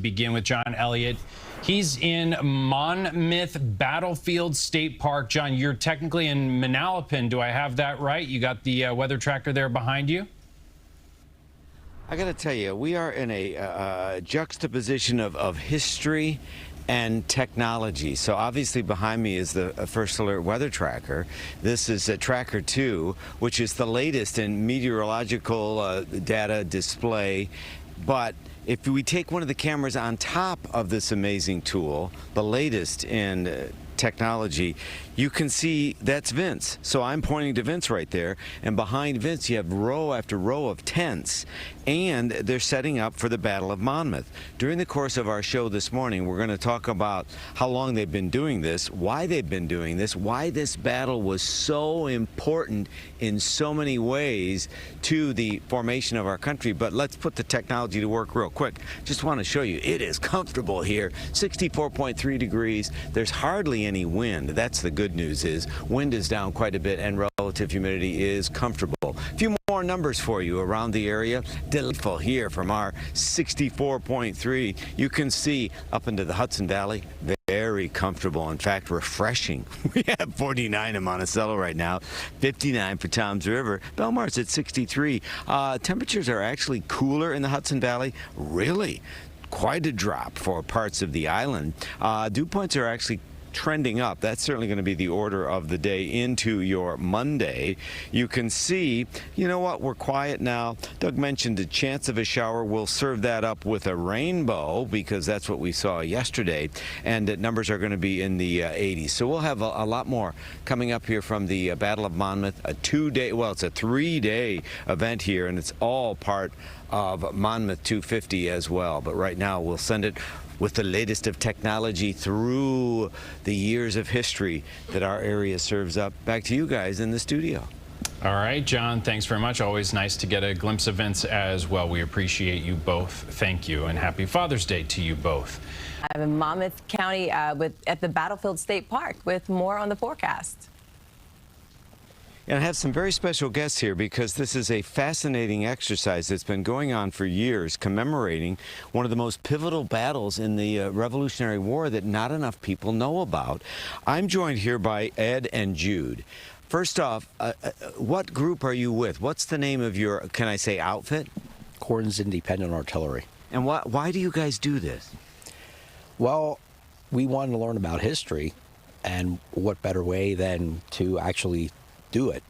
Begin with John Elliott. He's in Monmouth Battlefield State Park. John, you're technically in Manalapan. Do I have that right? You got the weather tracker there behind you? I got to tell you, we are in a juxtaposition of history and technology. So obviously behind me is the First Alert weather tracker. This is Tracker 2, which is the latest in meteorological data display. But if we take one of the cameras on top of this amazing tool, the latest in technology, you can see that's Vince. So I'm pointing to Vince right there, and behind Vince you have row after row of tents, and they're setting up for the Battle of Monmouth. During the course of our show this morning, we're going to talk about how long they've been doing this, why they've been doing this, why this battle was so important in so many ways to the formation of our country. But let's put the technology to work real quick. Just want to show you, it is comfortable here. 64.3 degrees. There's hardly any wind. That's the good news, is wind is down quite a bit and relative humidity is comfortable. A few more numbers for you around the area. Delightful here from our 64.3. You can see up into the Hudson Valley. Very comfortable, in fact refreshing. We have 49 in Monticello right now, 59 for Toms River. Belmar's at 63. Temperatures are actually cooler in the Hudson Valley. Really quite a drop for parts of the island. Dew points are actually trending up. That's certainly going to be the order of the day into your Monday. You can see, you know what, we're quiet now. Doug mentioned a chance of a shower. We'll serve that up with a rainbow because that's what we saw yesterday, and numbers are going to be in the 80s. So we'll have a lot more coming up here from the Battle of Monmouth, a 2-day, well, it's a 3-day event here, and it's all part of Monmouth 250 as well. But right now we'll send it with the latest of technology through the years of history that our area serves up. Back to you guys in the studio. All right, John, thanks very much. Always nice to get a glimpse of Vince as well. We appreciate you both. Thank you, and happy Father's Day to you both. I'm in Monmouth County at the Battlefield State Park with more on the forecast. And I have some very special guests here because this is a fascinating exercise that's been going on for years, commemorating one of the most pivotal battles in the Revolutionary War that not enough people know about. I'm joined here by Ed and Jude. First off, what group are you with? What's the name of your, can I say, outfit? Gordon's Independent Artillery. And why do you guys do this? Well, we wanted to learn about history, and what better way than to actually do it.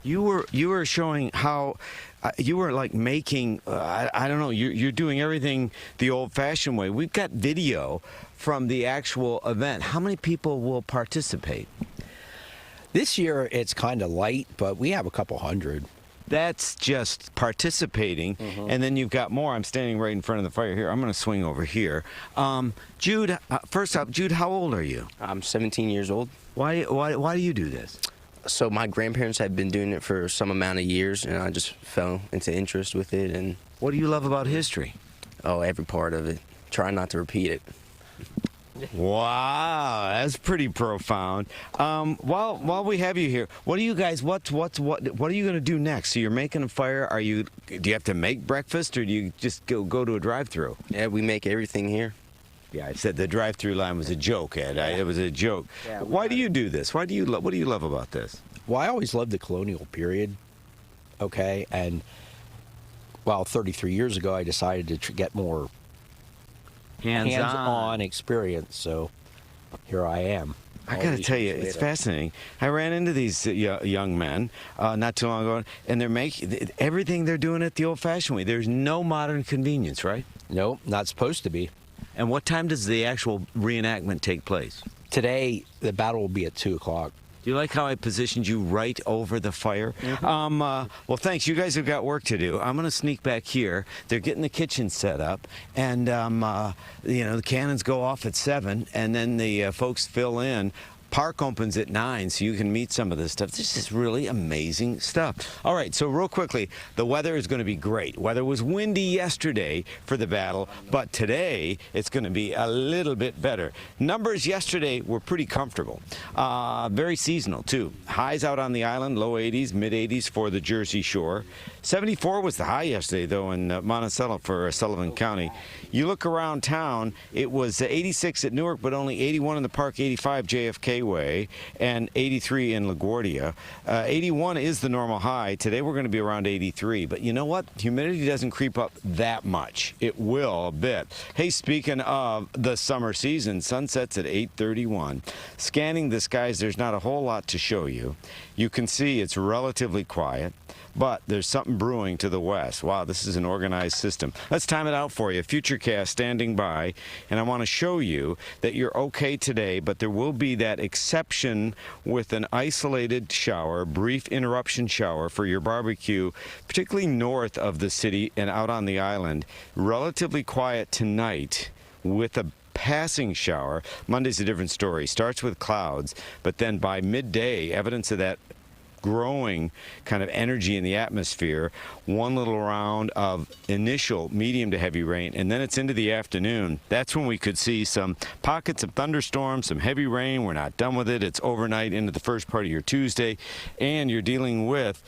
You were showing how you were like making I don't know, you're doing everything the old-fashioned way. We've got video from the actual event. How many people will participate? This year it's kind of light, but we have a couple hundred. That's just participating, and then you've got more. I'm standing right in front of the fire here. I'm going to swing over here. Jude, first up, Jude, how old are you? I'm 17 years old. Why do you do this? So my grandparents had been doing it for some amount of years, and I just fell into interest with it. And what do you love about history? Oh, every part of it. Try not to repeat it. Wow, that's pretty profound. While we have you here, what are you guys? What are you going to do next? So you're making a fire. Do you have to make breakfast, or do you just go to a drive-through? Yeah, we make everything here. Yeah, I said the drive-through line was a joke, Ed. It was a joke. Yeah, why do you do this? What do you love about this? Well, I always loved the colonial period. Okay, and well, 33 years ago, I decided to get more hands-on experience. So here I am. I got to tell you, it's fascinating. I ran into these young men not too long ago, and they're making everything they're doing it the old-fashioned way. There's no modern convenience, right? Nope, not supposed to be. And what time does the actual reenactment take place? Today, the battle will be at 2 o'clock. Do you like how I positioned you right over the fire? Well, thanks. You guys have got work to do. I'm going to sneak back here. They're getting the kitchen set up, and you know, the cannons go off at 7, and then the folks fill in. Park opens at 9, so you can meet some of this stuff. This is really amazing stuff. All right, so real quickly, the weather is going to be great. Weather was windy yesterday for the battle, but today it's going to be a little bit better. Numbers yesterday were pretty comfortable. Very seasonal, too. Highs out on the island, low 80s, mid 80s for the Jersey Shore. 74 was the high yesterday, though, in Monticello for Sullivan County. You look around town, it was 86 at Newark, but only 81 in the park, 85 JFK Way, and 83 in LaGuardia. 81 is the normal high. Today we're going to be around 83. But you know what? Humidity doesn't creep up that much. It will a bit. Hey, speaking of the summer season, sunsets at 8:31. Scanning the skies, there's not a whole lot to show you. You can see it's relatively quiet, but there's something brewing to the west. Wow, this is an organized system. Let's time it out for you. Futurecast standing by, and I want to show you that you're okay today, but there will be that exception with an isolated shower, brief interruption shower for your barbecue, particularly north of the city and out on the island. Relatively quiet tonight with a passing shower. Monday's a different story. Starts with clouds, but then by midday, evidence of that growing kind of energy in the atmosphere. One little round of initial medium to heavy rain, and then it's into the afternoon. That's when we could see some pockets of thunderstorms, some heavy rain. We're not done with it. It's overnight into the first part of your Tuesday, and you're dealing with,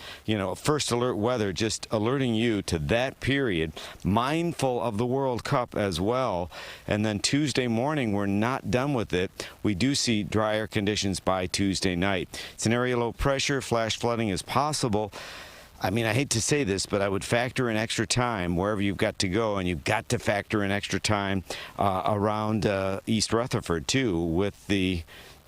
first alert weather, just alerting you to that period, mindful of the World Cup as well. And then Tuesday morning, we're not done with it. We do see drier conditions by Tuesday night. It's an area low pressure. Flash flooding is possible. I mean, I hate to say this, but I would factor in extra time wherever you've got to go, and you've got to factor in extra time around East Rutherford, too, with the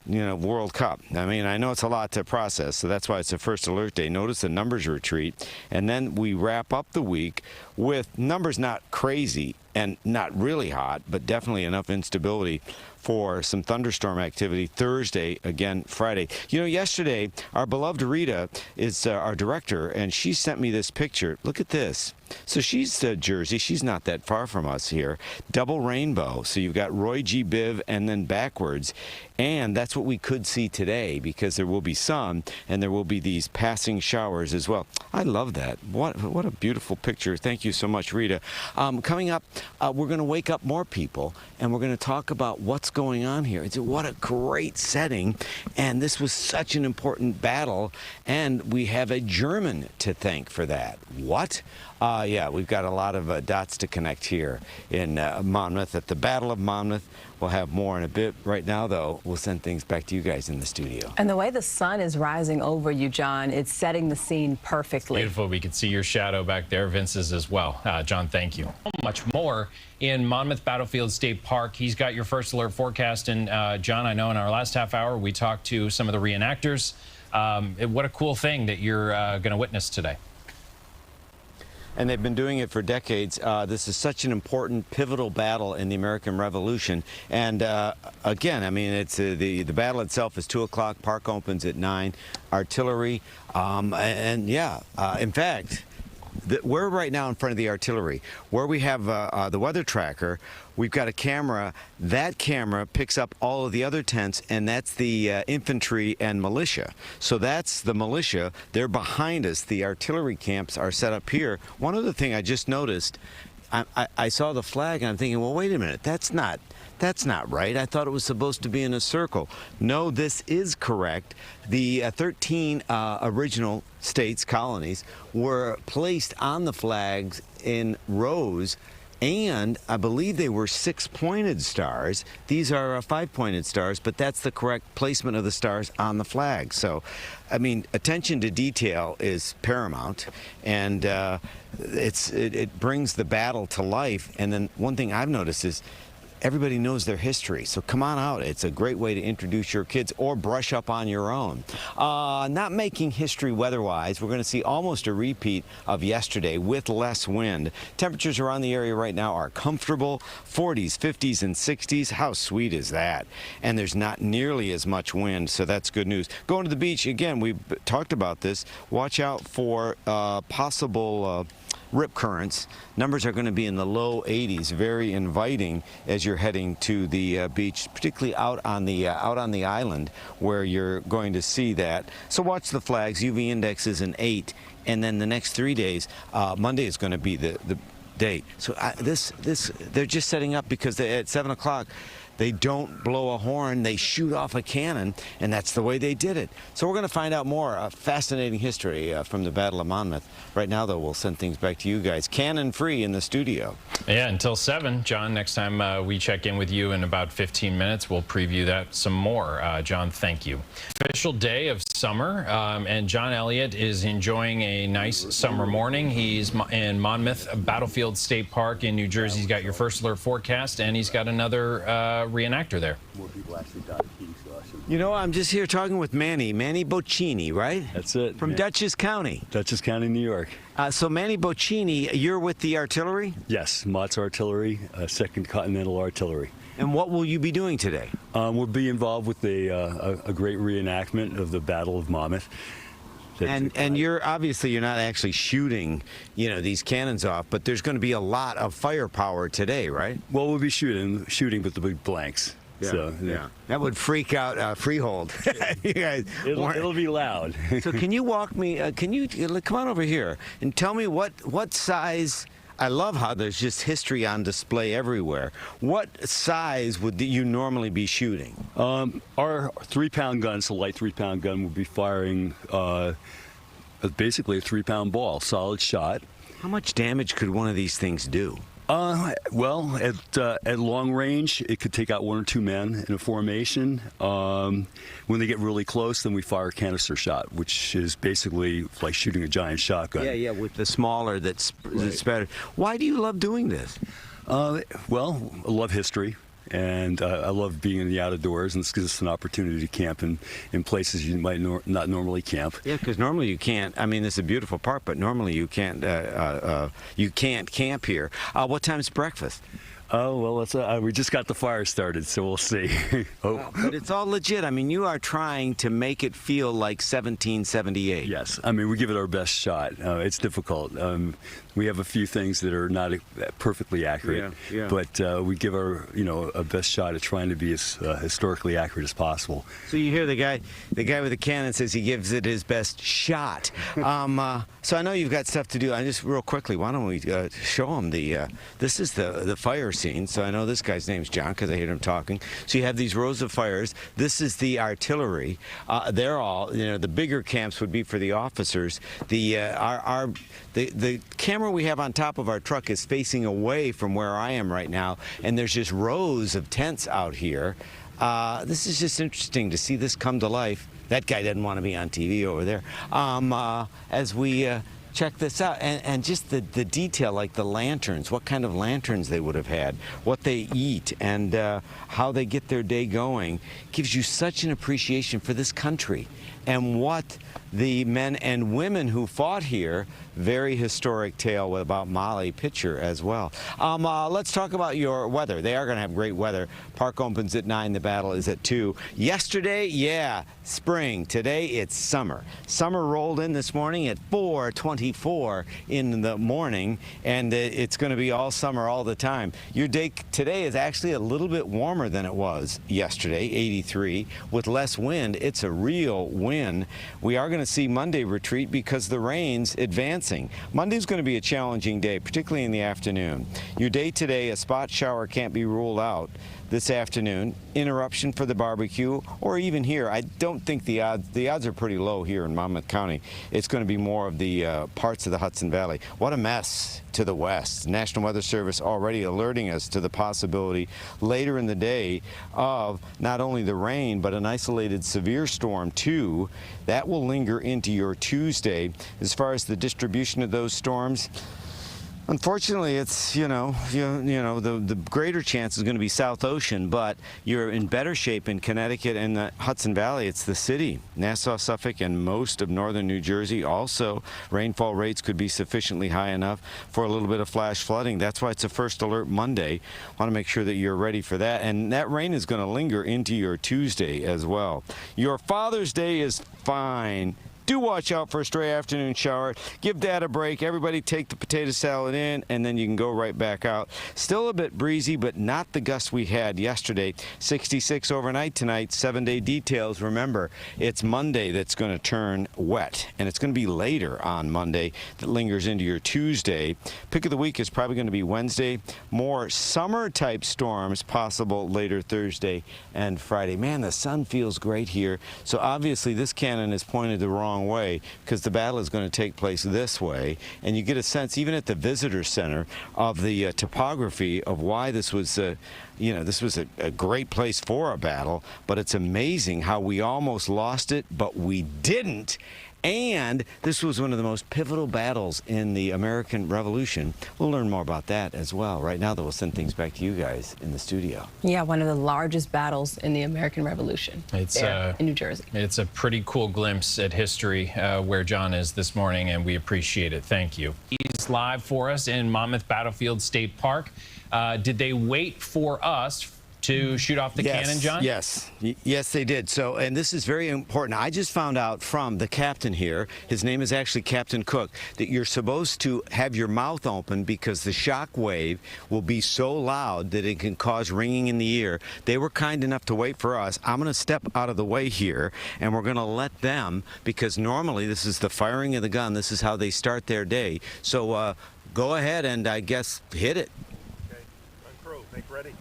World Cup. I mean, I know it's a lot to process, so that's why it's the first alert day. Notice the numbers retreat, and then we wrap up the week with numbers not crazy and not really hot, but definitely enough instability for some thunderstorm activity Thursday, again Friday. Yesterday, our beloved Rita is our director, and she sent me this picture. Look at this. So she's Jersey. She's not that far from us here. Double rainbow. So you've got Roy G. Biv and then backwards. And that's what we could see today, because there will be sun and there will be these passing showers as well. I love that. What a beautiful picture. Thank you so much, Rita. Coming up, we're going to wake up more people, and we're going to talk about what's going on here. What a great setting. And this was such an important battle, and we have a German to thank for that. What? Yeah, we've got a lot of dots to connect here in Monmouth at the Battle of Monmouth. We'll have more in a bit. Right now, though, we'll send things back to you guys in the studio. And the way the sun is rising over you, John, it's setting the scene perfectly. Beautiful. We can see your shadow back there. Vince's as well. John, thank you. Much more in Monmouth Battlefield State Park. He's got your first alert forecast. And John, I know in our last half hour, we talked to some of the reenactors. What a cool thing that you're going to witness today. And they've been doing it for decades. This is such an important, pivotal battle in the American Revolution. And again, I mean, it's the battle itself is 2 o'clock. Park opens at 9. Artillery, in fact, we're right now in front of the artillery. Where we have the weather tracker, we've got a camera. That camera picks up all of the other tents, and that's the infantry and militia. So that's the militia. They're behind us. The artillery camps are set up here. One other thing I just noticed, I saw the flag, and I'm thinking, well, wait a minute. That's not right. I thought it was supposed to be in a circle. No, this is correct. The 13 original states, colonies, were placed on the flags in rows, and I believe they were 6-pointed stars. These are 5-pointed stars, but that's the correct placement of the stars on the flag. So, I mean, attention to detail is paramount, and it brings the battle to life. And then one thing I've noticed is everybody knows their history, so come on out. It's a great way to introduce your kids or brush up on your own. Not making history weather-wise, we're going to see almost a repeat of yesterday with less wind. Temperatures around the area right now are comfortable, 40s, 50s, and 60s. How sweet is that? And there's not nearly as much wind, so that's good news. Going to the beach, again, we've talked about this. Watch out for possible rip currents. Numbers are going to be in the low 80s, very inviting as you're heading to the beach, particularly out on the island where you're going to see that. So watch the flags. UV index is an 8, and then the next 3 days, Monday is going to be the day. So they're just setting up because at 7 o'clock, They don't blow a horn, they shoot off a cannon, and that's the way they did it. So we're going to find out more fascinating history from the Battle of Monmouth. Right now, though, we'll send things back to you guys. Cannon-free in the studio. Yeah, until 7. John, next time we check in with you in about 15 minutes, we'll preview that some more. John, thank you. Official day of summer, and John Elliott is enjoying a nice summer morning. He's in Monmouth Battlefield State Park in New Jersey. He's got your first alert forecast, and he's got another reenactor there. More people actually died of heat exhaustion. You know, I'm just here talking with Manny Boccini, right? That's it. From man. Dutchess County. Dutchess County, New York. So Manny Boccini, you're with the artillery? Yes, Mott's Artillery, 2nd Continental Artillery. And what will you be doing today? We'll be involved with a great reenactment of the Battle of Monmouth. And you're not actually shooting, these cannons off, but there's going to be a lot of firepower today, right? Well, we'll be shooting with the big blanks. Yeah, So, yeah. That would freak out Freehold. You guys it'll be loud. So can you walk me? Can you come on over here and tell me what size? I love how there's just history on display everywhere. What size would you normally be shooting? Our 3-pound gun, so light 3-pound gun, will be firing basically a 3-pound ball, solid shot. How much damage could one of these things do? Well, at long range, it could take out 1 or 2 men in a formation. When they get really close, then we fire a canister shot, which is basically like shooting a giant shotgun. Yeah, with the smaller that's better. Why do you love doing this? Well, I love history. And I love being in the outdoors, and this gives us an opportunity to camp in places you might not normally camp. Yeah, because normally you can't. I mean, this is a beautiful park, but normally you can't camp here. What time's breakfast? Oh, well, we just got the fire started, so we'll see. Oh. But it's all legit. I mean, you are trying to make it feel like 1778. Yes. I mean, we give it our best shot. It's difficult. We have a few things that are not perfectly accurate, but we give our, a best shot at trying to be as historically accurate as possible. So you hear the guy with the cannon says he gives it his best shot. So I know you've got stuff to do. I just real quickly, why don't we show them this is the fire scene. So I know this guy's name's John because I hear him talking. So you have these rows of fires. This is the artillery. They're all, the bigger camps would be for the officers. The camera we have on top of our truck is facing away from where I am right now, and there's just rows of tents out here. This is just interesting to see this come to life. That guy doesn't want to be on TV over there. As we check this out, and just the detail, like the lanterns, what kind of lanterns they would have had, what they eat, and how they get their day going, gives you such an appreciation for this country and what the men and women who fought here. Very historic tale about Molly Pitcher as well. Let's talk about your weather. They are going to have great weather. Park opens at 9. The battle is at 2. Yesterday, yeah, spring. Today, it's summer. Summer rolled in this morning at 4:24 in the morning, and it's going to be all summer all the time. Your day today is actually a little bit warmer than it was yesterday, 83. With less wind, it's a real win. We are going to see Monday retreat because the rain's advancing. Monday's going to be a challenging day, particularly in the afternoon. Your day today, a spot shower can't be ruled out this afternoon. Interruption for the barbecue, or even here. I don't think the odds are pretty low here in Monmouth County. It's going to be more of the parts of the Hudson Valley. What a mess to the west. National Weather Service already alerting us to the possibility later in the day of not only the rain, but an isolated severe storm too. That will linger into your Tuesday. As far as the distribution of those storms, unfortunately, it's, the greater chance is going to be South Ocean, but you're in better shape in Connecticut and the Hudson Valley. It's the city, Nassau, Suffolk, and most of northern New Jersey. Also, rainfall rates could be sufficiently high enough for a little bit of flash flooding. That's why it's a first alert Monday. Want to make sure that you're ready for that. And that rain is going to linger into your Tuesday as well. Your Father's Day is fine. Do watch out for a stray afternoon shower. Give Dad a break. Everybody take the potato salad in, and then you can go right back out. Still a bit breezy, but not the gust we had yesterday. 66 overnight tonight. 7-day details. Remember, it's Monday that's going to turn wet, and it's going to be later on Monday that lingers into your Tuesday. Pick of the week is probably going to be Wednesday. More summer-type storms possible later Thursday and Friday. Man, the sun feels great here. So obviously this cannon is pointed the wrong way because the battle is going to take place this way. And you get a sense, even at the visitor center, of the topography of why this was, this was a great place for a battle. But it's amazing how we almost lost it, but we didn't. And this was one of the most pivotal battles in the American Revolution. We'll learn more about that as well. Right now, though, we'll send things back to you guys in the studio. Yeah, one of the largest battles in the American Revolution. It's in New Jersey. It's a pretty cool glimpse at history where John is this morning, and we appreciate it. Thank you. He's live for us in Monmouth Battlefield State Park. Did they wait for us to shoot off the cannon, John? Yes, they did. So, and this is very important. I just found out from the captain here, his name is actually Captain Cook, that you're supposed to have your mouth open because the shock wave will be so loud that it can cause ringing in the ear. They were kind enough to wait for us. I'm going to step out of the way here, and we're going to let them, because normally this is the firing of the gun. This is how they start their day. So go ahead and, I guess, hit it. Okay, on crew, make ready.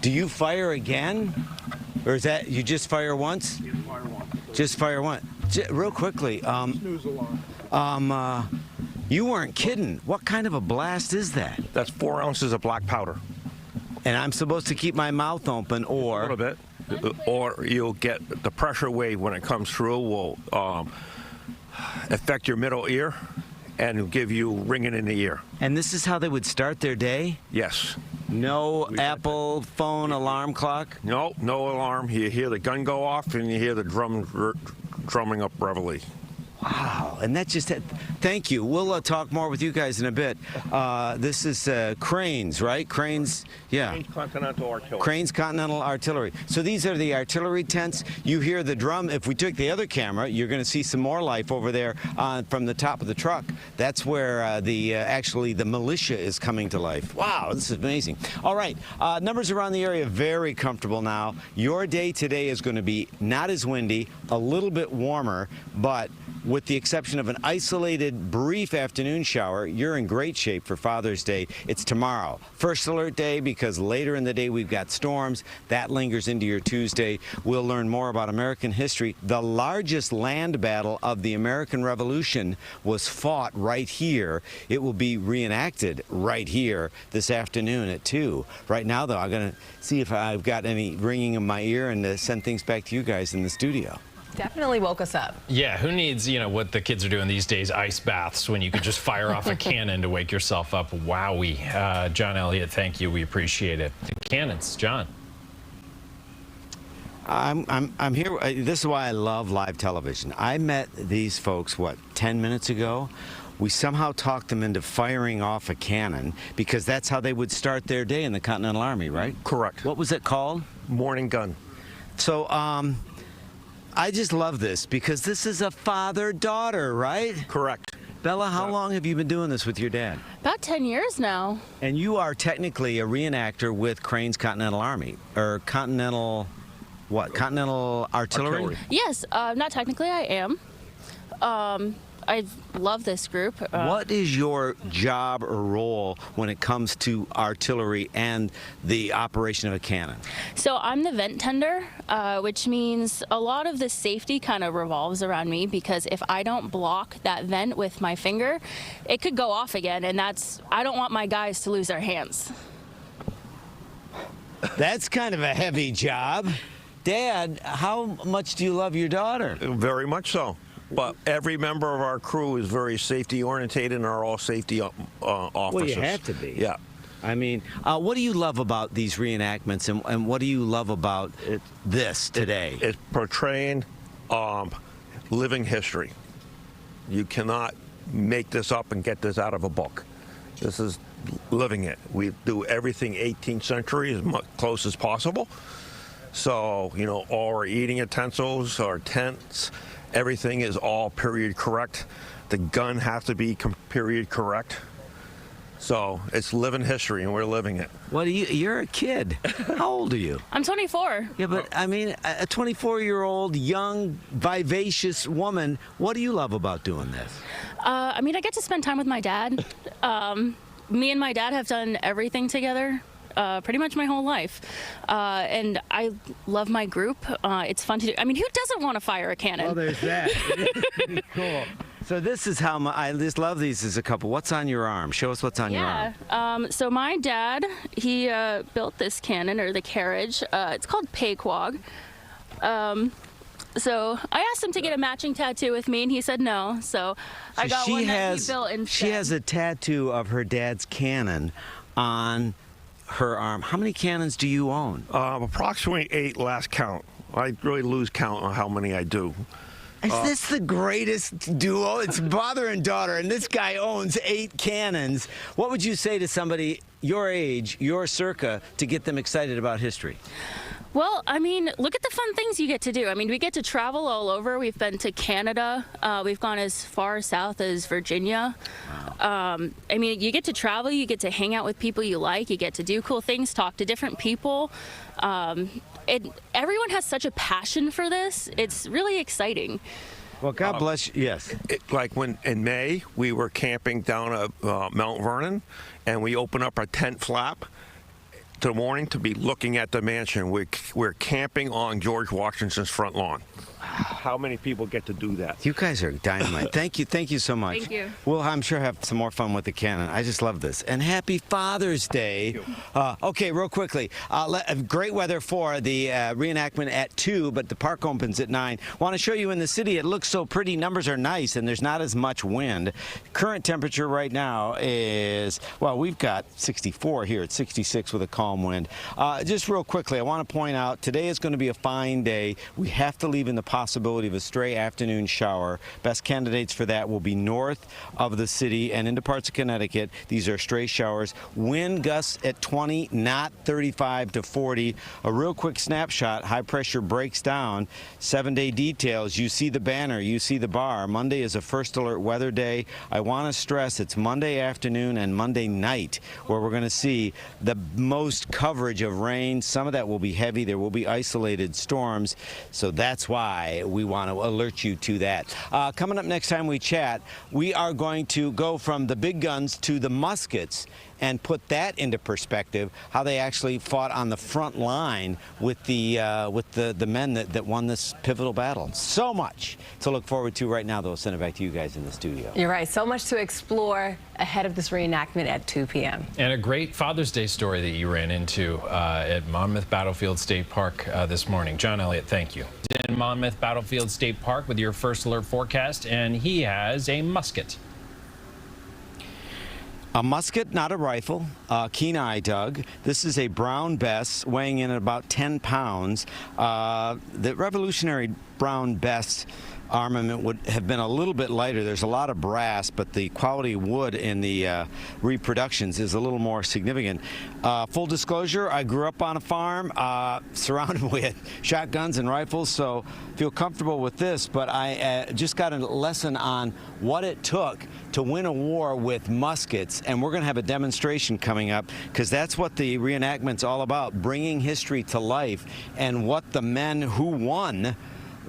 Do you fire again? Or is that, you just fire once? You fire one. Just fire once. Real quickly, Snooze alarm. you weren't kidding. What kind of a blast is that? That's 4 ounces of black powder. And I'm supposed to keep my mouth open, A little or bit. Or you'll get the pressure wave when it comes through will affect your middle ear and give you ringing in the ear. and this is how they would start their day? Yes. No Apple phone alarm clock? No alarm. You hear the gun go off and you hear the drumming up reveille. Wow, and that just had, thank you. We'll talk more with you guys in a bit. This is Cranes, right? Cranes, yeah. Cranes Continental Artillery. Cranes Continental Artillery. So these are the artillery tents. You hear the drum. If we took the other camera, you're going to see some more life over there from the top of the truck. That's where actually the militia is coming to life. Wow, this is amazing. All right, numbers around the area very comfortable now. Your day today is going to be not as windy, a little bit warmer, but with the exception of an isolated brief afternoon shower, you're in great shape for Father's Day. It's tomorrow. First alert day, because later in the day we've got storms. That lingers into your Tuesday. We'll learn more about American history. The largest land battle of the American Revolution was fought right here. It will be reenacted right here this afternoon at 2. Right now, though, I'm going to see if I've got any ringing in my ear and send things back to you guys in the studio. Definitely woke us up. Yeah, who needs, what the kids are doing these days, ice baths, when you could just fire off a cannon to wake yourself up? Wowie. John Elliott, thank you. We appreciate it. Cannons, John. I'm here. This is why I love live television. I met these folks, 10 minutes ago? We somehow talked them into firing off a cannon because that's how they would start their day in the Continental Army, right? Correct. What was it called? Morning gun. So, I just love this because this is a father-daughter, right? Correct. Bella, how long have you been doing this with your dad? About 10 years now. And you are technically a reenactor with Cranes Continental Army, or Continental, Continental Artillery? Yes, not technically, I am. I love this group. What is your job or role when it comes to artillery and the operation of a cannon? So I'm the vent tender, which means a lot of the safety kind of revolves around me, because if I don't block that vent with my finger, it could go off again, and I don't want my guys to lose their hands. That's kind of a heavy job. Dad, how much do you love your daughter? Very much so. But every member of our crew is very safety orientated and are all safety officers. Well, you have to be. Yeah. I mean, what do you love about these reenactments, and what do you love about this today? It's portraying living history. You cannot make this up and get this out of a book. This is living it. We do everything 18th century as close as possible. So, you know, all our eating utensils, our tents, everything is all period correct. The gun has to be period correct. So it's living history, and we're living it. What are you? You're a kid. How old are you? I'm 24. Yeah, but I mean, a 24-year-old, young, vivacious woman. What do you love about doing this? I mean, I get to spend time with my dad. Me and my dad have done everything together pretty much my whole life. And I love my group. It's fun to do. I mean, who doesn't want to fire a cannon? Well, there's that. It is cool. So this is how I just love these as a couple. What's on your arm? Show us what's on your arm. So my dad, he built this cannon, or the carriage. It's called Pequog. So I asked him to get a matching tattoo with me, and he said no. So I got one that he built instead. She has a tattoo of her dad's cannon on her arm. How many cannons do you own? Approximately 8 last count. I really lose count on how many I do. Is this the greatest duo? It's father and daughter, and this guy owns 8 cannons. What would you say to somebody your age, your circa, to get them excited about history? Well, I mean, look at the fun things you get to do. I mean, we get to travel all over. We've been to Canada. We've gone as far south as Virginia. Wow. I mean, you get to travel. You get to hang out with people you like. You get to do cool things, talk to different people. Everyone has such a passion for this. It's really exciting. Well, God bless you. Yes. Like when in May, we were camping down at Mount Vernon, and we opened up our tent flap to the morning to be looking at the mansion. We're camping on George Washington's front lawn. How many people get to do that? You guys are dynamite. Thank you so much. Thank you. Well, I'm sure have some more fun with the cannon. I just love this. And happy Father's Day. Okay, real quickly. Great weather for the reenactment at 2, but the park opens at 9. Want to show you in the city. It looks so pretty. Numbers are nice, and there's not as much wind. Current temperature right now is, well, we've got 64 here. It's 66 with a calm wind. Just real quickly, I want to point out today is going to be a fine day. We have to leave in the possibility of a stray afternoon shower. Best candidates for that will be north of the city and into parts of Connecticut. These are stray showers. Wind gusts at 20, not 35 to 40. A real quick snapshot. High pressure breaks down. 7-day details. You see the banner. You see the bar. Monday is a first alert weather day. I want to stress it's Monday afternoon and Monday night where we're going to see the most coverage of rain. Some of that will be heavy. There will be isolated storms. So that's why we want to alert you to that. Coming up next time we chat, we are going to go from the big guns to the muskets and put that into perspective, how they actually fought on the front line with the men that won this pivotal battle. So much to look forward to right now, though. I'll send it back to you guys in the studio. You're right. So much to explore ahead of this reenactment at 2 p.m. And a great Father's Day story that you ran into at Monmouth Battlefield State Park this morning. John Elliott, thank you. In Monmouth Battlefield State Park with your first alert forecast, and he has a musket. A musket, not a rifle. Keen eye, Doug. This is a Brown Bess weighing in at about 10 pounds. The Revolutionary Brown Bess armament would have been a little bit lighter. There's a lot of brass, but the quality of wood in the reproductions is a little more significant. Full disclosure, I grew up on a farm surrounded with shotguns and rifles, so feel comfortable with this, but I just got a lesson on what it took to win a war with muskets, and we're going to have a demonstration coming up because that's what the reenactment's all about, bringing history to life and what the men who won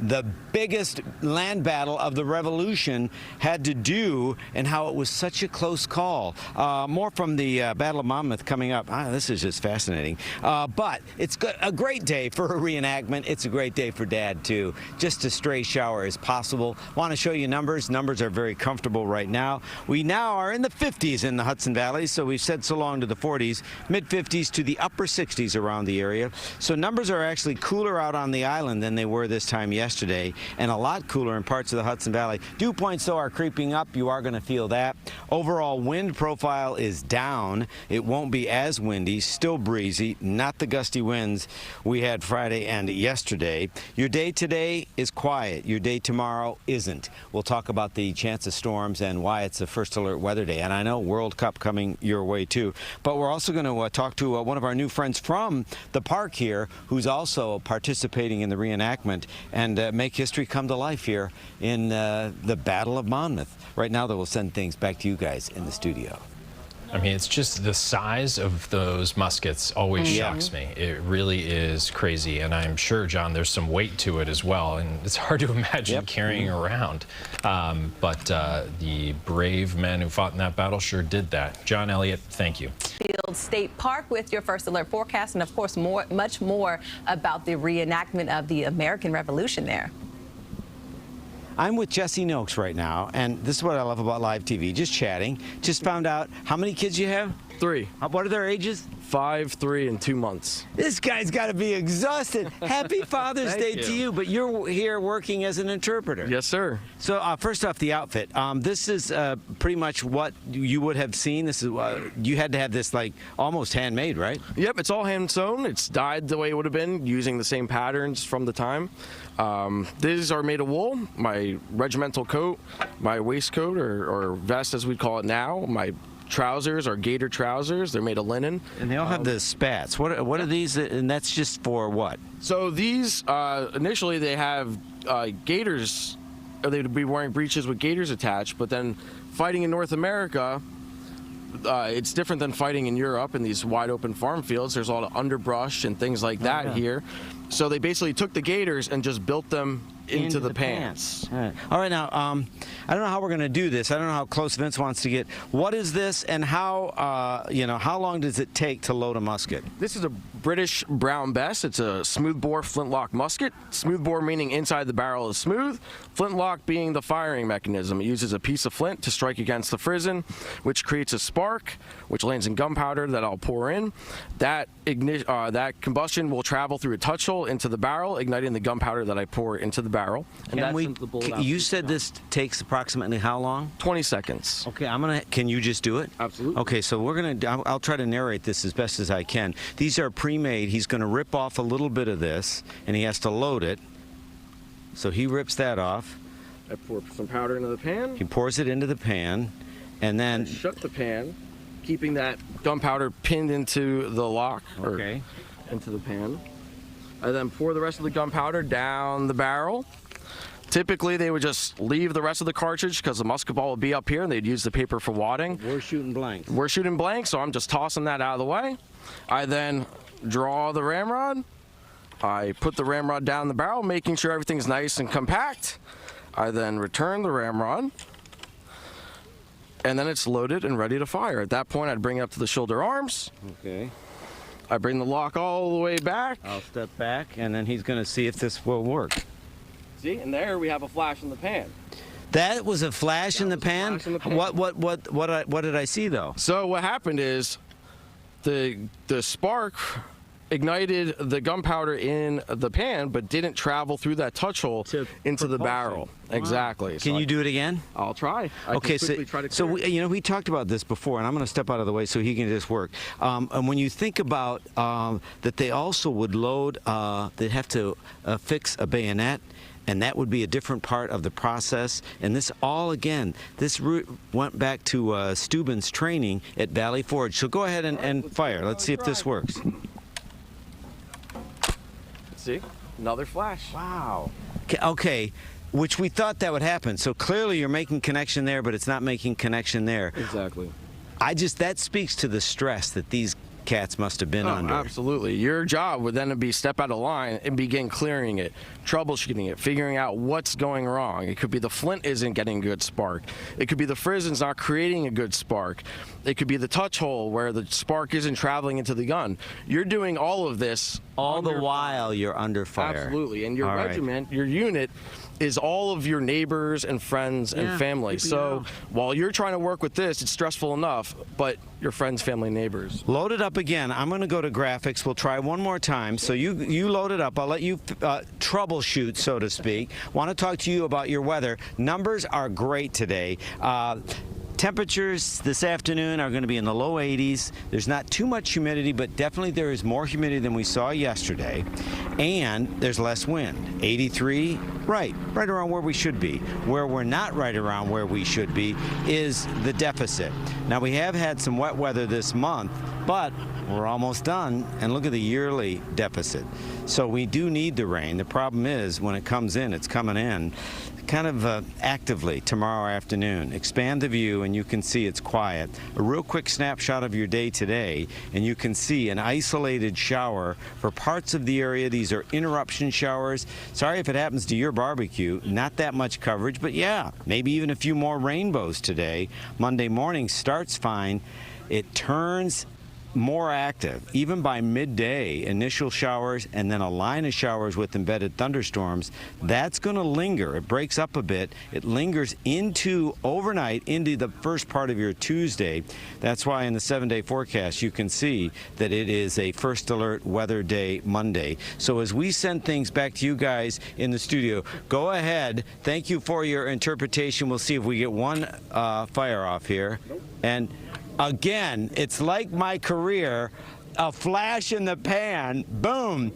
the biggest land battle of the Revolution had to do and how it was such a close call. More from the Battle of Monmouth coming up. This is just fascinating. But it's a great day for a reenactment. It's a great day for Dad, too. Just a stray shower is possible. Want to show you numbers. Numbers are very comfortable right now. We now are in the 50s in the Hudson Valley, so we've said so long to the 40s, mid-50s to the upper 60s around the area. So numbers are actually cooler out on the island than they were this time yesterday. yesterday, and a lot cooler in parts of the Hudson Valley. Dew points, though, are creeping up. You are going to feel that. Overall wind profile is down. It won't be as windy, still breezy, not the gusty winds we had Friday and yesterday. Your day today is quiet. Your day tomorrow isn't. We'll talk about the chance of storms and why it's a first alert weather day. And I know World Cup coming your way, too. But we're also going to talk to one of our new friends from the park here, who's also participating in the reenactment and make history come to life here in the Battle of Monmouth. Right now, though, we'll send things back to you guys in the studio. I mean, it's just the size of those muskets always shocks me. It really is crazy, and I'm sure, John, there's some weight to it as well, and it's hard to imagine carrying around. But the brave men who fought in that battle sure did that. John, Elliott, thank you. Battlefield State Park with your first alert forecast, and of course, much more about the reenactment of the American Revolution there. I'm with Jesse Noakes right now, and this is what I love about live TV, just chatting. Just found out how many kids you have? 3. What are their ages? 5, 3, and 2 months. This guy's got to be exhausted. Happy Father's Day to you, but you're here working as an interpreter. Yes, sir. So first off, the outfit. This is pretty much what you would have seen. This is you had to have this like almost handmade, right? Yep, it's all hand sewn. It's dyed the way it would have been, using the same patterns from the time. These are made of wool. My regimental coat, my waistcoat or vest as we call it now, my trousers are gator trousers. They're made of linen. And they all have the spats. What are these? And that's just for what? So these, initially they have gaiters, or they would be wearing breeches with gaiters attached, but then fighting in North America, it's different than fighting in Europe in these wide open farm fields. There's a lot of underbrush and things like that here. So they basically took the gaiters and just built them into the pants. All right, now, I don't know how we're going to do this. I don't know how close Vince wants to get. What is this, and how, how long does it take to load a musket? This is a British Brown Bess. It's a smoothbore flintlock musket. Smoothbore meaning inside the barrel is smooth. Flintlock being the firing mechanism. It uses a piece of flint to strike against the frizzen, which creates a spark, which lands in gunpowder that I'll pour in. That combustion will travel through a touch hole into the barrel, igniting the gunpowder that I pour into the barrel. And you said this takes approximately how long? 20 seconds. Okay, can you just do it? Absolutely. Okay, so I'll try to narrate this as best as I can. These are pre-made. He's going to rip off a little bit of this, and he has to load it. So he rips that off. I pour some powder into the pan. He pours it into the pan, and then I shut the pan, keeping that gunpowder pinned into the lock, or into the pan. I then pour the rest of the gunpowder down the barrel. Typically, they would just leave the rest of the cartridge because the musket ball would be up here, and they'd use the paper for wadding. We're shooting blanks. We're shooting blanks, so I'm just tossing that out of the way. I then draw the ramrod. I put the ramrod down the barrel, making sure everything's nice and compact. I then return the ramrod, and then it's loaded and ready to fire. At that point, I'd bring it up to the shoulder arms. Okay. I bring the lock all the way back. I'll step back, and then he's going to see if this will work. See, and there we have a flash in the pan. That was a flash in the pan? What did I see, though? So what happened is the spark ignited the gunpowder in the pan, but didn't travel through that touch hole into the barrel. Wow. Exactly. Can you do it again? I'll try. Okay, so we talked about this before, and I'm going to step out of the way so he can just work. And when you think about that, they also would load, they'd have to fix a bayonet, and that would be a different part of the process. And this all, again, this went back to Steuben's training at Valley Forge. So go ahead and fire. Let's see if this works. See? Another flash. Wow. Okay, which we thought that would happen. So clearly you're making connection there, but it's not making connection there. Exactly. That speaks to the stress that these cats must have been under. Absolutely. Your job would then be step out of line and begin clearing it, troubleshooting it, figuring out what's going wrong. It could be the flint isn't getting a good spark. It could be the frizzen's not creating a good spark. It could be the touch hole where the spark isn't traveling into the gun. You're doing all of this all the while you're under fire. Absolutely. And your regiment, your unit, is all of your neighbors and friends and family. So while you're trying to work with this, it's stressful enough, but your friends, family, neighbors. Load it up again. I'm going to go to graphics. We'll try one more time. So you load it up. I'll let you troubleshoot, so to speak. Want to talk to you about your weather. Numbers are great today. Temperatures this afternoon are going to be in the low 80s. There's not too much humidity, but definitely there is more humidity than we saw yesterday. And there's less wind. 83, right around where we should be. Where we're not right around where we should be is the deficit. Now, we have had some wet weather this month, but we're almost done, and look at the yearly deficit. So we do need the rain. The problem is when it comes in, it's coming in kind of actively tomorrow afternoon. Expand the view and you can see it's quiet. A real quick snapshot of your day today and you can see an isolated shower for parts of the area. These are interruption showers. Sorry if it happens to your barbecue. Not that much coverage, but yeah, maybe even a few more rainbows today. Monday morning starts fine. It turns more active, even by midday. Initial showers and then a line of showers with embedded thunderstorms. That's going to linger. It breaks up a bit. It lingers into overnight into the first part of your Tuesday. That's why in the 7-day forecast you can see that it is a first alert weather day Monday. So as we send things back to you guys in the studio, go ahead. Thank you for your interpretation. We'll see if we get one fire off here. And again, it's like my career, a flash in the pan, boom.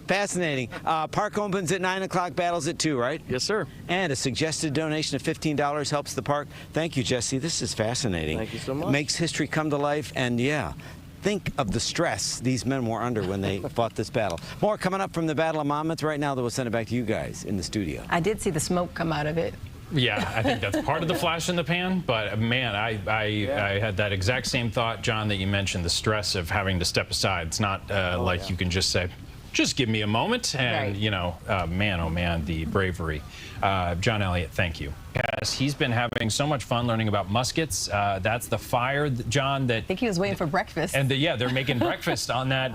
Fascinating. Park opens at 9 o'clock, battles at 2, right? Yes, sir. And a suggested donation of $15 helps the park. Thank you, Jesse. This is fascinating. Thank you so much. Makes history come to life, and yeah, think of the stress these men were under when they fought this battle. More coming up from the Battle of Monmouth right now that we'll send it back to you guys in the studio. I did see the smoke come out of it. Yeah, I think that's part of the flash in the pan. But man, I had that exact same thought, John, that you mentioned, the stress of having to step aside. It's not like you can just say, just give me a moment. And, right. you know, man, oh man, the bravery. John Elliott, thank you. Yes, he's been having so much fun learning about muskets. That's the fire, John, that... I think he was waiting for breakfast. And yeah, they're making breakfast on that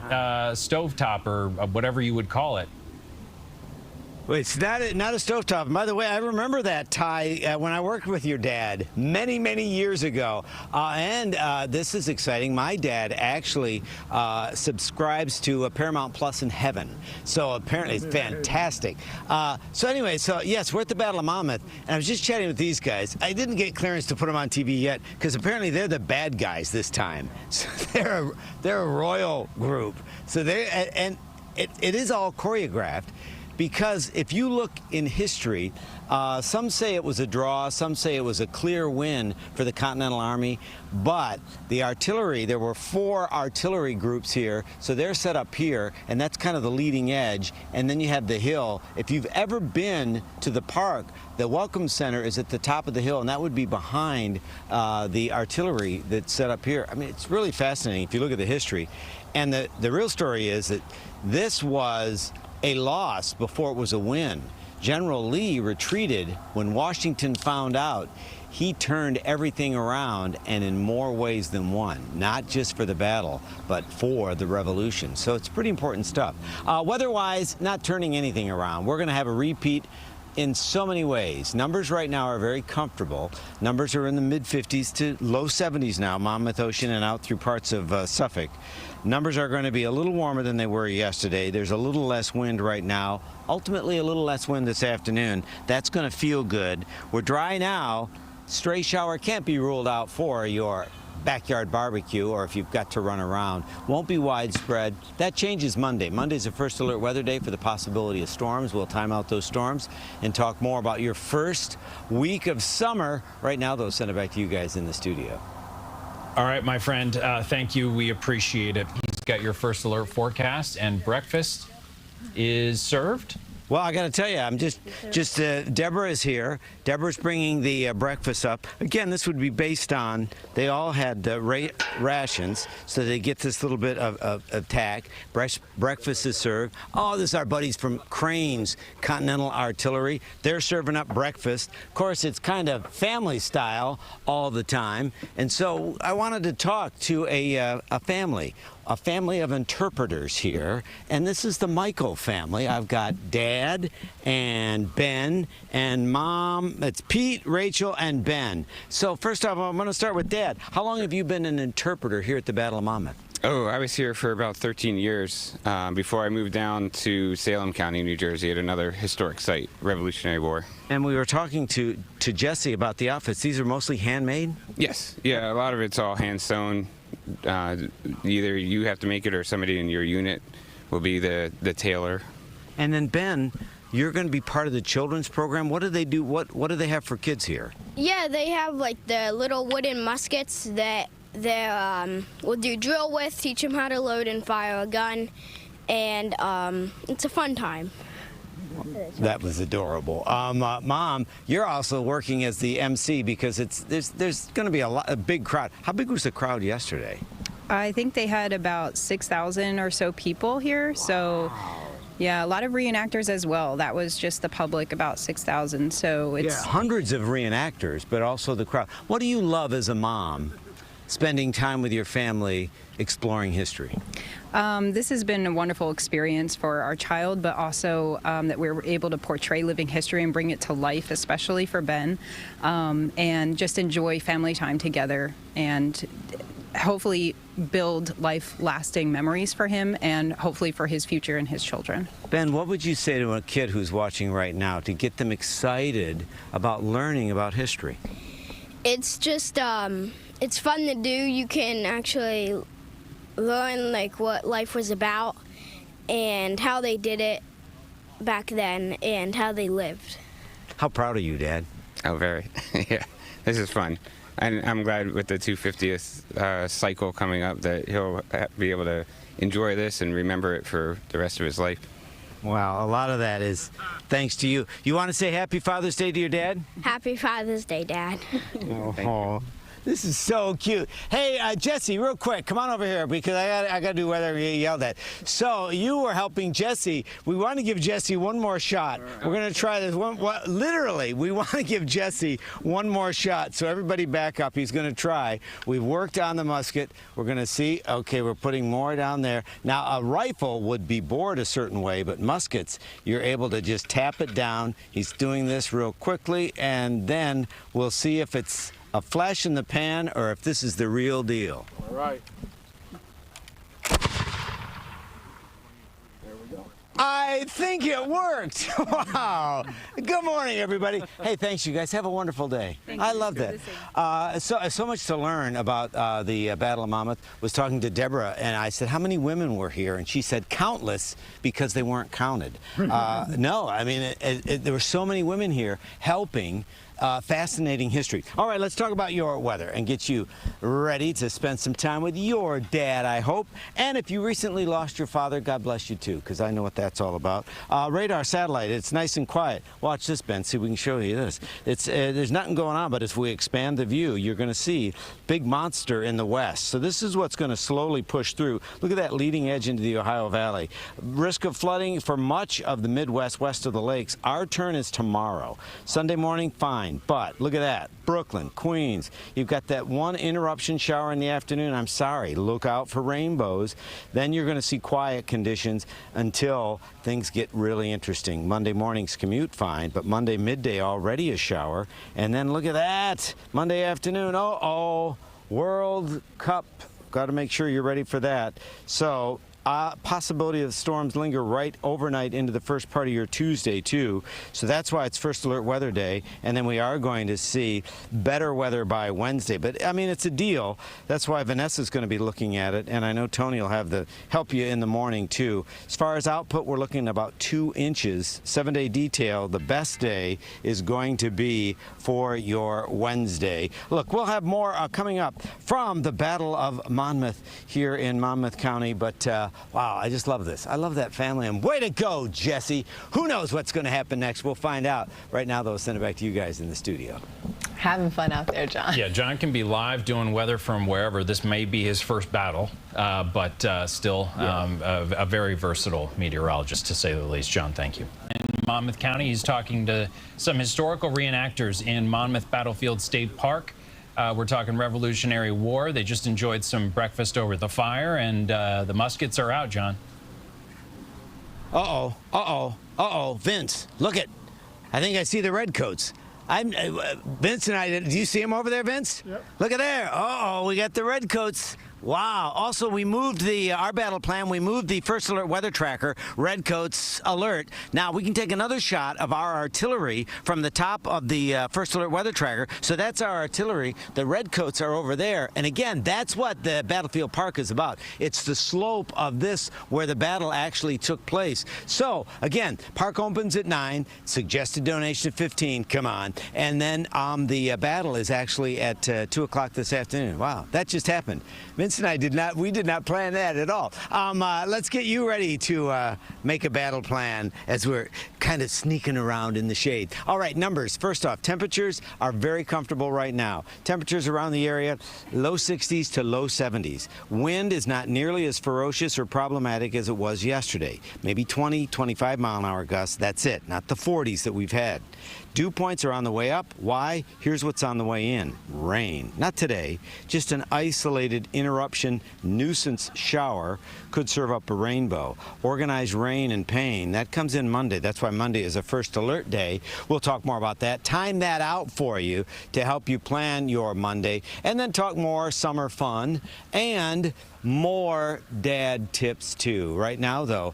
stovetop or whatever you would call it. Wait, it's not a stovetop. And by the way, I remember that, Ty, when I worked with your dad many, many years ago. This is exciting. My dad actually subscribes to Paramount Plus in heaven. So apparently it's fantastic. Yes, we're at the Battle of Monmouth, and I was just chatting with these guys. I didn't get clearance to put them on TV yet because apparently they're the bad guys this time. So they're a royal group. So it is all choreographed. Because if you look in history, some say it was a draw, some say it was a clear win for the Continental Army, but the artillery, there were 4 artillery groups here, so they're set up here, and that's kind of the leading edge, and then you have the hill. If you've ever been to the park, the Welcome Center is at the top of the hill, and that would be behind the artillery that's set up here. I mean, it's really fascinating if you look at the history. And the real story is that this was a loss before it was a win. General Lee retreated when Washington found out. He turned everything around, and in more ways than one, not just for the battle, but for the revolution. So it's pretty important stuff. Weather-wise, not turning anything around. We're going to have a repeat in so many ways. Numbers right now are very comfortable. Numbers are in the mid-50s to low 70s now, Monmouth Ocean and out through parts of Suffolk. Numbers are going to be a little warmer than they were yesterday. There's a little less wind right now. Ultimately, a little less wind this afternoon. That's going to feel good. We're dry now. Stray shower can't be ruled out for your backyard barbecue or if you've got to run around. Won't be widespread. That changes Monday. Monday's the first alert weather day for the possibility of storms. We'll time out those storms and talk more about your first week of summer. Right now, though, send it back to you guys in the studio. All right, my friend, thank you. We appreciate it. He's got your first alert forecast, and breakfast is served. Well, I got to tell you, I'm just Deborah is here. Deborah's bringing the breakfast up. Again, this would be based on, they all had rations, so they get this little bit of tack. Breakfast is served. Oh, this is our buddies from Crane's Continental Artillery. They're serving up breakfast. Of course, it's kind of family style all the time. And so I wanted to talk to a family. a family of interpreters here, and this is the Michael family. I've got Dad and Ben and Mom. It's Pete, Rachel, and Ben. So first off, I'm going to start with Dad. How long have you been an interpreter here at the Battle of Monmouth? Oh, I was here for about 13 years before I moved down to Salem County, New Jersey, at another historic site, Revolutionary War. And we were talking to Jesse about the outfits. These are mostly handmade? Yes, yeah, a lot of it's all hand sewn. Either you have to make it or somebody in your unit will be the tailor. And then Ben, you're going to be part of the children's program. What do they do? What do they have for kids here? Yeah, they have like the little wooden muskets that we'll do drill with, teach them how to load and fire a gun, and it's a fun time. That was adorable. Mom, you're also working as the MC because there's going to be a big crowd. How big was the crowd yesterday? I think they had about 6,000 or so people here. Wow. So, yeah, a lot of reenactors as well. That was just the public, about 6,000. So it's hundreds of reenactors, but also the crowd. What do you love as a mom, spending time with your family exploring history? This has been a wonderful experience for our child, but also that we were able to portray living history and bring it to life, especially for Ben, and just enjoy family time together and hopefully build life-lasting memories for him and hopefully for his future and his children. Ben, what would you say to a kid who's watching right now to get them excited about learning about history? It's just, it's fun to do. You can actually learn like what life was about and how they did it back then and how they lived. How proud are you, Dad? Oh, very. Yeah, this is fun. And I'm glad with the 250th cycle coming up that he'll be able to enjoy this and remember it for the rest of his life. Wow, a lot of that is thanks to you. You want to say Happy Father's Day to your dad? Happy Father's Day, Dad. Oh, this is so cute. Hey, Jesse, real quick, come on over here because I got to do weather and get yelled at. So you were helping Jesse. We want to give Jesse one more shot. Right. We're going to try this one. Literally, we want to give Jesse one more shot. So everybody back up. He's going to try. We've worked on the musket. We're going to see. Okay, we're putting more down there. Now, a rifle would be bored a certain way, but muskets, you're able to just tap it down. He's doing this real quickly, and then we'll see if it's a flash in the pan or if this is the real deal. All right. I think it worked. Wow. Good morning, everybody. Hey, thanks, you guys. Have a wonderful day. I love that. So much to learn about the Battle of Monmouth. Was talking to Deborah, and I said, how many women were here? And she said, countless, because they weren't counted. No, I mean, there were so many women here helping. Fascinating history. All right, let's talk about your weather and get you ready to spend some time with your dad, I hope. And if you recently lost your father, God bless you too, because I know what that's all about. Radar satellite, it's nice and quiet. Watch this, Ben, see if we can show you this. There's nothing going on, but if we expand the view, you're going to see big monster in the west. So this is what's going to slowly push through. Look at that leading edge into the Ohio Valley. Risk of flooding for much of the Midwest, west of the lakes. Our turn is tomorrow. Sunday morning, fine. But look at that, Brooklyn, Queens, you've got that one interruption shower in the afternoon. I'm sorry, look out for rainbows. Then you're going to see quiet conditions until things get really interesting. Monday morning's commute fine, but Monday midday already a shower. And then look at that, Monday afternoon, World Cup. Got to make sure you're ready for that. So possibility of storms linger right overnight into the first part of your Tuesday, too. So that's why it's First Alert Weather Day. And then we are going to see better weather by Wednesday. But, I mean, it's a deal. That's why Vanessa's going to be looking at it. And I know Tony will have help you in the morning, too. As far as output, we're looking at about 2 inches. 7-day detail. The best day is going to be for your Wednesday. Look, we'll have more coming up from the Battle of Monmouth here in Monmouth County. But, wow, I just love this. I love that family. And way to go, Jesse. Who knows what's going to happen next? We'll find out. Right now, though, send it back to you guys in the studio. Having fun out there, John. Yeah, John can be live doing weather from wherever. This may be his first battle, but still a very versatile meteorologist, to say the least. John, thank you. In Monmouth County, he's talking to some historical reenactors in Monmouth Battlefield State Park. We're talking Revolutionary War. They just enjoyed some breakfast over the fire, and the muskets are out, John. Uh-oh, uh-oh, uh-oh. Vince, look it. I think I see the redcoats. Vince and I, do you see them over there, Vince? Yep. Look at there. Uh-oh, we got the redcoats. Wow. Also, we moved our battle plan. We moved the First Alert weather tracker, Redcoats Alert. Now, we can take another shot of our artillery from the top of the First Alert weather tracker. So that's our artillery. The Redcoats are over there. And again, that's what the Battlefield Park is about. It's the slope of this where the battle actually took place. So, again, park opens at 9, suggested donation of 15. Come on. And then the battle is actually at 2 o'clock this afternoon. Wow, that just happened. Vince and I did not plan that at all. Let's get you ready to make a battle plan as we're kind of sneaking around in the shade. All right, numbers. First off, temperatures are very comfortable right now. Temperatures around the area, low 60s to low 70s. Wind is not nearly as ferocious or problematic as it was yesterday. Maybe 20, 25 mile-an-hour gusts. That's it, not the 40s that we've had. Dew points are on the way up. Why? Here's what's on the way in. Rain. Not today. Just an isolated interruption nuisance shower could serve up a rainbow. Organized rain and pain. That comes in Monday. That's why Monday is a First Alert day. We'll talk more about that. Time that out for you to help you plan your Monday. And then talk more summer fun and more dad tips too. Right now, though,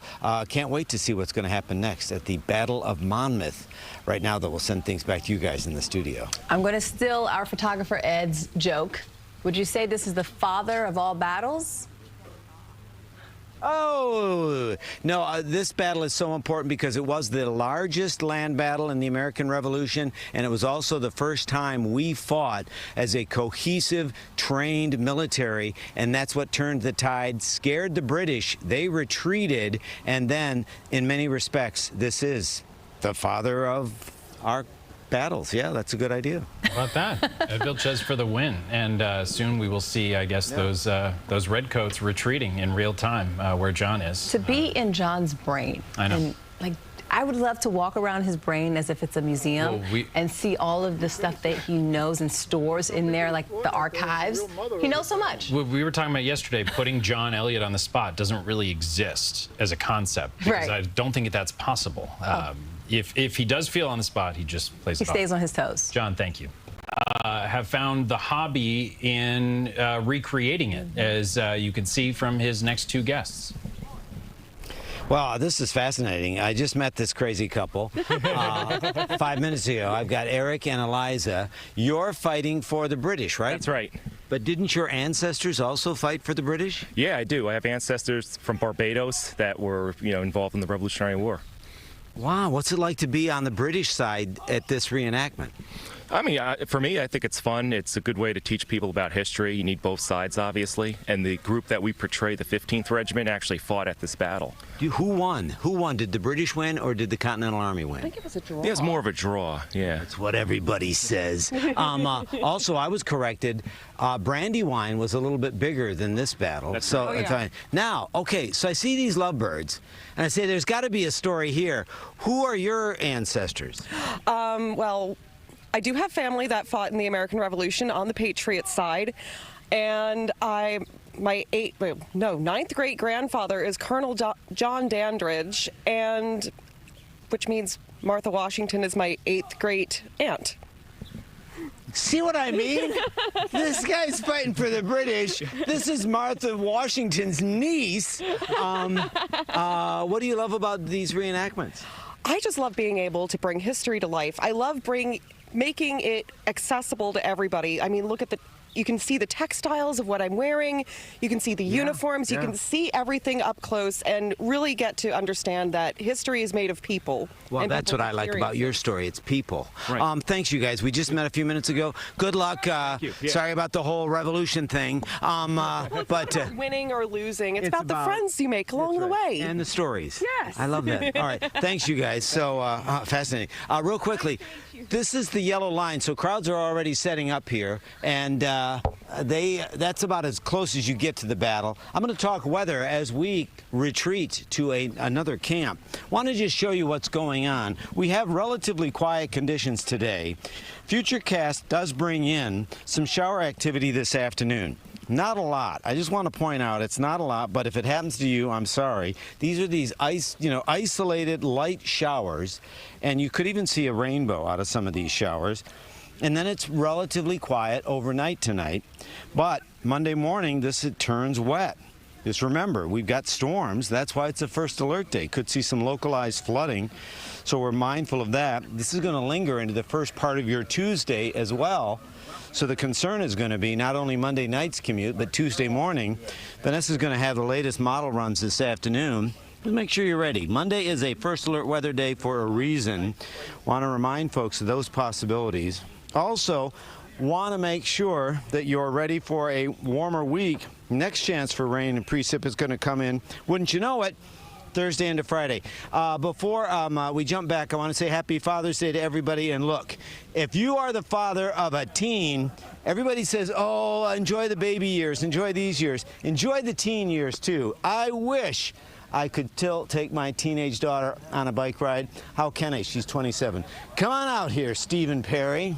can't wait to see what's going to happen next at the Battle of Monmouth. Right now, though, we'll send things back to you guys in the studio. I'm going to steal our photographer Ed's joke. Would you say this is the father of all battles? Oh, no, this battle is so important because it was the largest land battle in the American Revolution, and it was also the first time we fought as a cohesive, trained military, and that's what turned the tide, scared the British. They retreated, and then, in many respects, this is the father of our battles. Yeah, that's a good idea. How about that? Vilches for the win. And soon we will see, I guess, those redcoats retreating in real time where John is. To be in John's brain. I know. And, like, I would love to walk around his brain as if it's a museum and see all of the stuff that he knows and stores in there, like the archives. He knows so much. We were talking about yesterday, putting John Elliott on the spot doesn't really exist as a concept. Because I don't think that's possible. If he does feel on the spot, he just plays it off. He stays on his toes. John, thank you. Have found the hobby in recreating it, as you can see from his next two guests. Well, this is fascinating. I just met this crazy couple 5 minutes ago. I've got Eric and Eliza. You're fighting for the British, right? That's right. But didn't your ancestors also fight for the British? Yeah, I do. I have ancestors from Barbados that were, involved in the Revolutionary War. Wow, what's it like to be on the British side at this reenactment? I mean, for me, I think it's fun. It's a good way to teach people about history. You need both sides, obviously. And the group that we portray, the 15th Regiment, actually fought at this battle. Who won? Who won? Did the British win or did the Continental Army win? I think it was a draw. It was more of a draw, yeah. That's what everybody says. Also, I was corrected. Brandywine was a little bit bigger than this battle. That's so right. fine. Now, okay, so I see these lovebirds, and I say there's got to be a story here. Who are your ancestors? Well, I do have family that fought in the American Revolution on the Patriot side, and my ninth great grandfather is Colonel John Dandridge, and which means Martha Washington is my 8th great aunt. See what I mean? This guy's fighting for the British. This is Martha Washington's niece. What do you love about these reenactments? I just love being able to bring history to life. I love making it accessible to everybody. I mean, you can see the textiles of what I'm wearing. You can see the uniforms. You can see everything up close and really get to understand that history is made of people. Well, that's what I like about your story. It's people. Right. Thanks, you guys. We just met a few minutes ago. Good luck. Sorry about the whole revolution thing. But winning or losing, it's about the friends you make along the way. And the stories. Yes. I love that. All right. Thanks, you guys. So fascinating. Real quickly, this is the yellow line. So crowds are already setting up here. And that's about as close as you get to the battle. I'm going to talk weather as we retreat to another camp. Want to just show you what's going on. We have relatively quiet conditions today. Futurecast does bring in some shower activity this afternoon. Not a lot. I just want to point out it's not a lot, but if it happens to you, I'm sorry. These are these isolated light showers, and you could even see a rainbow out of some of these showers. And then it's relatively quiet overnight tonight. But Monday morning, it turns wet. Just remember, we've got storms. That's why it's a first alert day. Could see some localized flooding. So we're mindful of that. This is going to linger into the first part of your Tuesday as well. So the concern is going to be not only Monday night's commute, but Tuesday morning. Vanessa's going to have the latest model runs this afternoon. Just make sure you're ready. Monday is a first alert weather day for a reason. Want to remind folks of those possibilities. Also, want to make sure that you're ready for a warmer week. Next chance for rain and precip is going to come in, wouldn't you know it, Thursday into Friday. Before we jump back, I want to say happy Father's Day to everybody. And look, if you are the father of a teen, everybody says, oh, enjoy the baby years, enjoy these years. Enjoy the teen years, too. I wish I could take my teenage daughter on a bike ride. How can I? She's 27. Come on out here, Stephen Perry.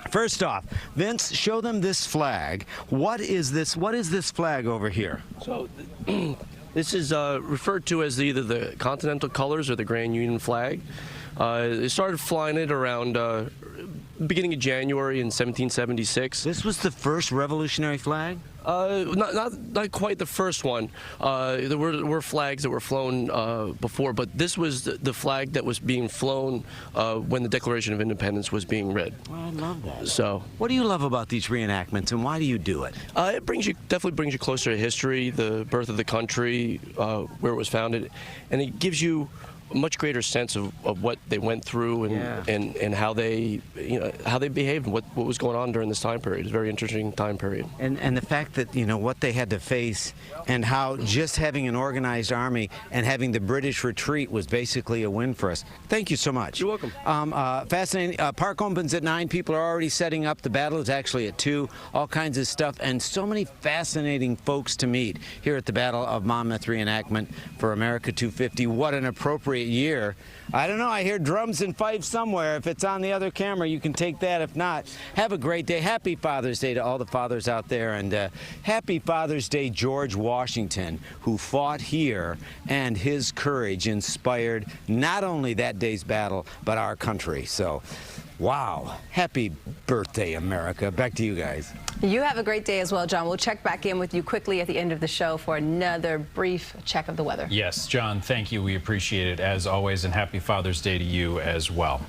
First off, Vince, show them this flag. What is this? What is this flag over here? So, this is referred to as either the Continental Colors or the Grand Union flag. They started flying it around beginning of January in 1776. This was the first revolutionary flag? Not quite the first one. There were flags that were flown before, but this was the flag that was being flown when the Declaration of Independence was being read. Well, I love that. So, what do you love about these reenactments, and why do you do it? It definitely brings you closer to history, the birth of the country, where it was founded, and it gives you a much greater sense of what they went through and how they behaved and what was going on during this time period. It's a very interesting time period. And the fact that what they had to face and how just having an organized army and having the British retreat was basically a win for us. Thank you so much. You're welcome. Fascinating. Park opens at 9. People are already setting up. The battle is actually at 2. All kinds of stuff and so many fascinating folks to meet here at the Battle of Monmouth reenactment for America 250. What an appropriate year. I don't know, I hear drums and fifes somewhere. If it's on the other camera, you can take that. If not, have a great day. Happy Father's Day to all the fathers out there, and happy Father's Day, George Washington, who fought here, and his courage inspired not only that day's battle, but our country. So, wow. Happy birthday, America. Back to you guys. You have a great day as well, John. We'll check back in with you quickly at the end of the show for another brief check of the weather. Yes, John, thank you. We appreciate it as always, and happy Father's Day to you as well.